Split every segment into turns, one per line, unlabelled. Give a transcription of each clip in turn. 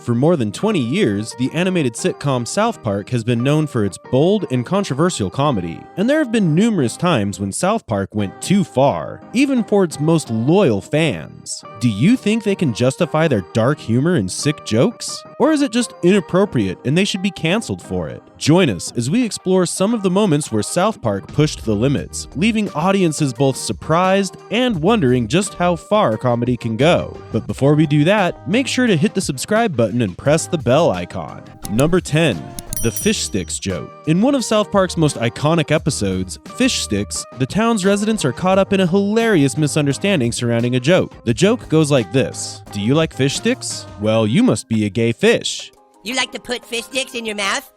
For more than 20 years, the animated sitcom South Park has been known for its bold and controversial comedy, and there have been numerous times when South Park went too far, even for its most loyal fans. Do you think they can justify their dark humor and sick jokes? Or is it just inappropriate and they should be canceled for it? Join us as we explore some of the moments where South Park pushed the limits, leaving audiences both surprised and wondering just how far comedy can go. But before we do that, make sure to hit the subscribe button and press the bell icon. Number 10. The fish sticks joke. In one of South Park's most iconic episodes, Fish Sticks, the town's residents are caught up in a hilarious misunderstanding surrounding a joke. The joke goes like this: do you like fish sticks? Well, you must be a gay fish.
You like to put fish sticks in your mouth?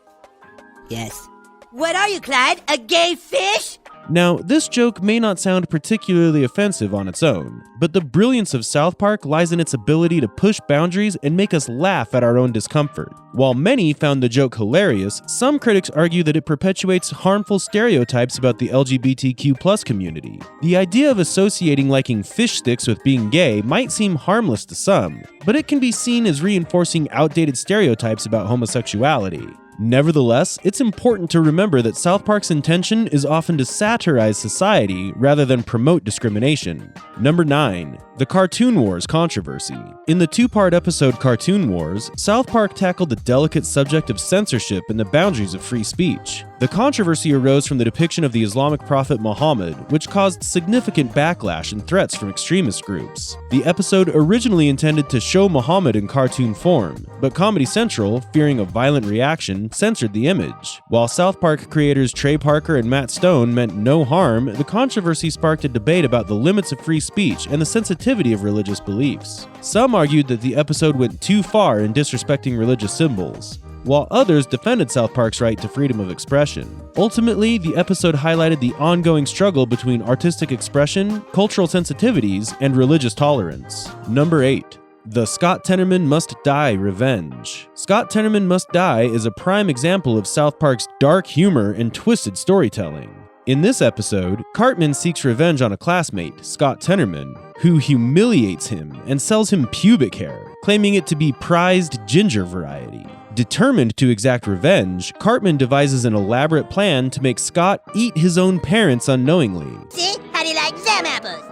Yes. What are you, Clyde? A gay fish?
Now, this joke may not sound particularly offensive on its own, but the brilliance of South Park lies in its ability to push boundaries and make us laugh at our own discomfort. While many found the joke hilarious, some critics argue that it perpetuates harmful stereotypes about the LGBTQ+ community. The idea of associating liking fish sticks with being gay might seem harmless to some, but it can be seen as reinforcing outdated stereotypes about homosexuality. Nevertheless, it's important to remember that South Park's intention is often to satirize society rather than promote discrimination. Number 9. The Cartoon Wars controversy. In the two-part episode Cartoon Wars, South Park tackled the delicate subject of censorship and the boundaries of free speech. The controversy arose from the depiction of the Islamic prophet Muhammad, which caused significant backlash and threats from extremist groups. The episode originally intended to show Muhammad in cartoon form, but Comedy Central, fearing a violent reaction, censored the image. While South Park creators Trey Parker and Matt Stone meant no harm, the controversy sparked a debate about the limits of free speech and the sensitivity of religious beliefs. Some argued that the episode went too far in disrespecting religious symbols, while others defended South Park's right to freedom of expression. Ultimately, the episode highlighted the ongoing struggle between artistic expression, cultural sensitivities, and religious tolerance. Number 8. The Scott Tenorman Must Die Revenge. Scott Tenorman Must Die is a prime example of South Park's dark humor and twisted storytelling. In this episode, Cartman seeks revenge on a classmate, Scott Tenorman, who humiliates him and sells him pubic hair, claiming it to be prized ginger variety. Determined to exact revenge, Cartman devises an elaborate plan to make Scott eat his own parents unknowingly.
See? How do you like them apples?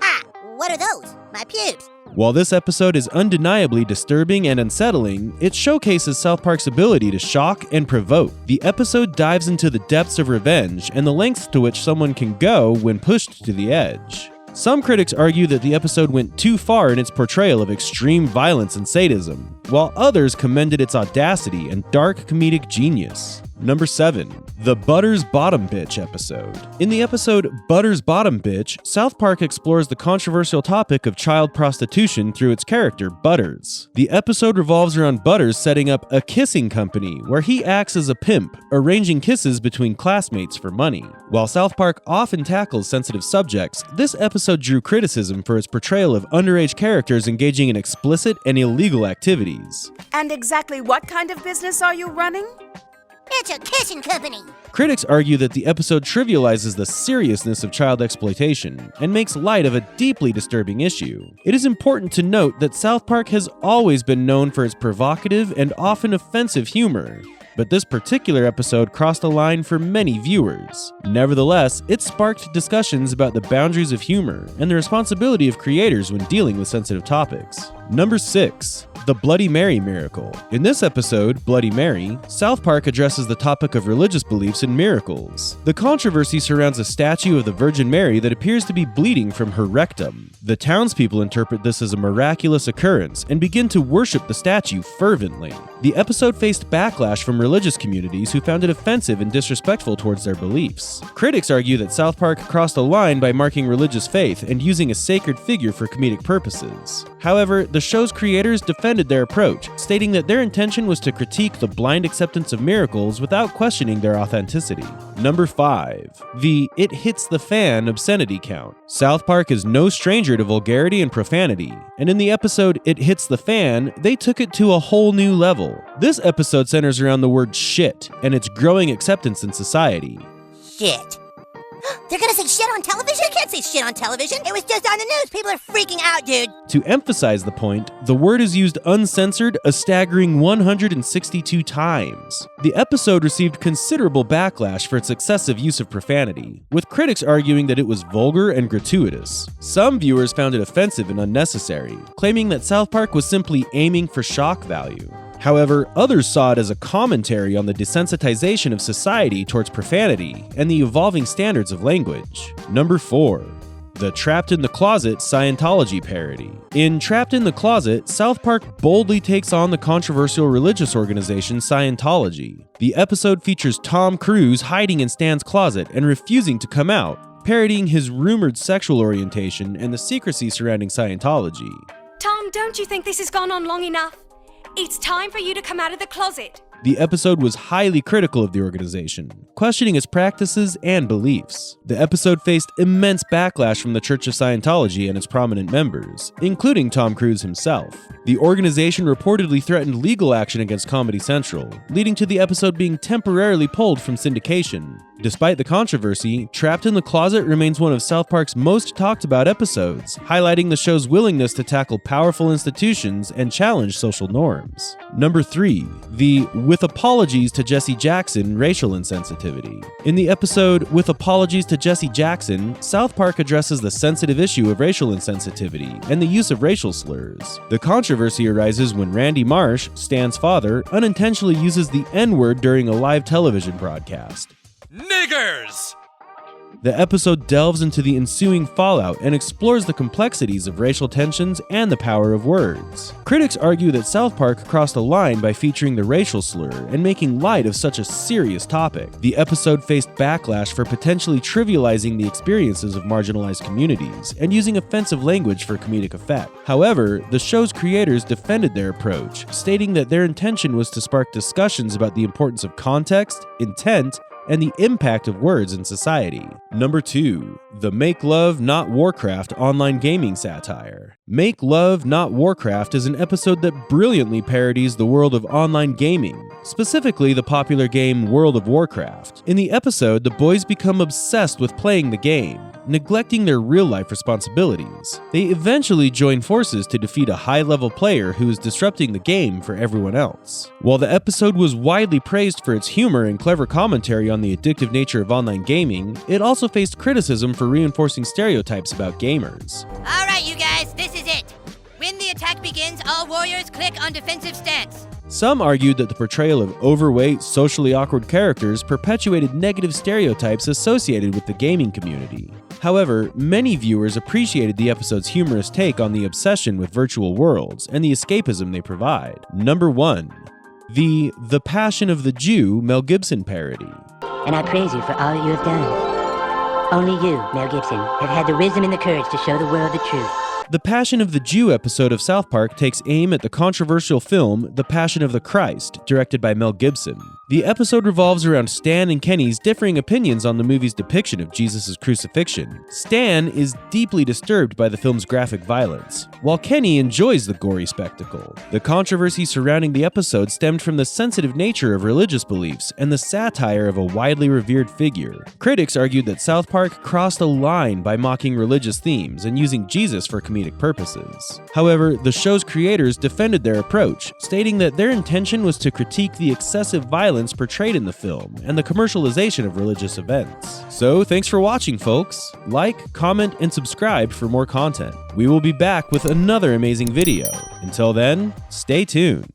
Ah, what are those? My pubes.
While this episode is undeniably disturbing and unsettling, it showcases South Park's ability to shock and provoke. The episode dives into the depths of revenge and the lengths to which someone can go when pushed to the edge. Some critics argue that the episode went too far in its portrayal of extreme violence and sadism, while others commended its audacity and dark comedic genius. Number 7. The Butters Bottom Bitch episode. In the episode Butters Bottom Bitch, South Park explores the controversial topic of child prostitution through its character, Butters. The episode revolves around Butters setting up a kissing company where he acts as a pimp, arranging kisses between classmates for money. While South Park often tackles sensitive subjects, this episode drew criticism for its portrayal of underage characters engaging in explicit and illegal activities.
And exactly what kind of business are you running?
It's a kissing company.
Critics argue that the episode trivializes the seriousness of child exploitation and makes light of a deeply disturbing issue. It is important to note that South Park has always been known for its provocative and often offensive humor, but this particular episode crossed a line for many viewers. Nevertheless, it sparked discussions about the boundaries of humor and the responsibility of creators when dealing with sensitive topics. Number 6. The Bloody Mary Miracle. In this episode, Bloody Mary, South Park addresses the topic of religious beliefs and miracles. The controversy surrounds a statue of the Virgin Mary that appears to be bleeding from her rectum. The townspeople interpret this as a miraculous occurrence and begin to worship the statue fervently. The episode faced backlash from religious communities who found it offensive and disrespectful towards their beliefs. Critics argue that South Park crossed a line by marking religious faith and using a sacred figure for comedic purposes. However, the show's creators defended their approach, stating that their intention was to critique the blind acceptance of miracles without questioning their authenticity. Number 5. The It Hits the Fan obscenity count. South Park is no stranger to vulgarity and profanity, and in the episode It Hits the Fan, they took it to a whole new level. This episode centers around the word shit and its growing acceptance in society.
Shit. They're gonna say shit on television? You can't say shit on television. It was just on the news. People are freaking out, dude.
To emphasize the point, the word is used uncensored a staggering 162 times. The episode received considerable backlash for its excessive use of profanity, with critics arguing that it was vulgar and gratuitous. Some viewers found it offensive and unnecessary, claiming that South Park was simply aiming for shock value. However, others saw it as a commentary on the desensitization of society towards profanity and the evolving standards of language. Number 4. The Trapped in the Closet Scientology parody. In Trapped in the Closet, South Park boldly takes on the controversial religious organization Scientology. The episode features Tom Cruise hiding in Stan's closet and refusing to come out, parodying his rumored sexual orientation and the secrecy surrounding Scientology.
Tom, don't you think this has gone on long enough? It's time for you to come out of the closet.
The episode was highly critical of the organization, questioning its practices and beliefs. The episode faced immense backlash from the Church of Scientology and its prominent members, including Tom Cruise himself. The organization reportedly threatened legal action against Comedy Central, leading to the episode being temporarily pulled from syndication. Despite the controversy, Trapped in the Closet remains one of South Park's most talked about episodes, highlighting the show's willingness to tackle powerful institutions and challenge social norms. Number 3. The With Apologies to Jesse Jackson racial insensitivity. In the episode With Apologies to Jesse Jackson, South Park addresses the sensitive issue of racial insensitivity and the use of racial slurs. The controversy arises when Randy Marsh, Stan's father, unintentionally uses the N-word during a live television broadcast.
Niggers!
The episode delves into the ensuing fallout and explores the complexities of racial tensions and the power of words. Critics argue that South Park crossed a line by featuring the racial slur and making light of such a serious topic. The episode faced backlash for potentially trivializing the experiences of marginalized communities and using offensive language for comedic effect. However, the show's creators defended their approach, stating that their intention was to spark discussions about the importance of context, intent, and the impact of words in society. Number 2. The Make Love Not Warcraft online gaming satire. Make Love Not Warcraft is an episode that brilliantly parodies the world of online gaming, specifically the popular game World of Warcraft. In the episode, the boys become obsessed with playing the game, neglecting their real-life responsibilities. They eventually join forces to defeat a high-level player who is disrupting the game for everyone else. While the episode was widely praised for its humor and clever commentary on the addictive nature of online gaming, it also faced criticism for reinforcing stereotypes about gamers.
All right, you guys, this is it. When the attack begins, all warriors click on defensive stance.
Some argued that the portrayal of overweight, socially awkward characters perpetuated negative stereotypes associated with the gaming community. However, many viewers appreciated the episode's humorous take on the obsession with virtual worlds and the escapism they provide. Number 1. The Passion of the Jew Mel Gibson parody.
And I praise you for all that you have done. Only you, Mel Gibson, have had the wisdom and the courage to show the world the truth.
The Passion of the Jew episode of South Park takes aim at the controversial film The Passion of the Christ, directed by Mel Gibson. The episode revolves around Stan and Kenny's differing opinions on the movie's depiction of Jesus' crucifixion. Stan is deeply disturbed by the film's graphic violence, while Kenny enjoys the gory spectacle. The controversy surrounding the episode stemmed from the sensitive nature of religious beliefs and the satire of a widely revered figure. Critics argued that South Park crossed a line by mocking religious themes and using Jesus for comedic purposes. However, the show's creators defended their approach, stating that their intention was to critique the excessive violence portrayed in the film and the commercialization of religious events. So, thanks for watching, folks. Like, comment, and subscribe for more content. We will be back with another amazing video. Until then, stay tuned.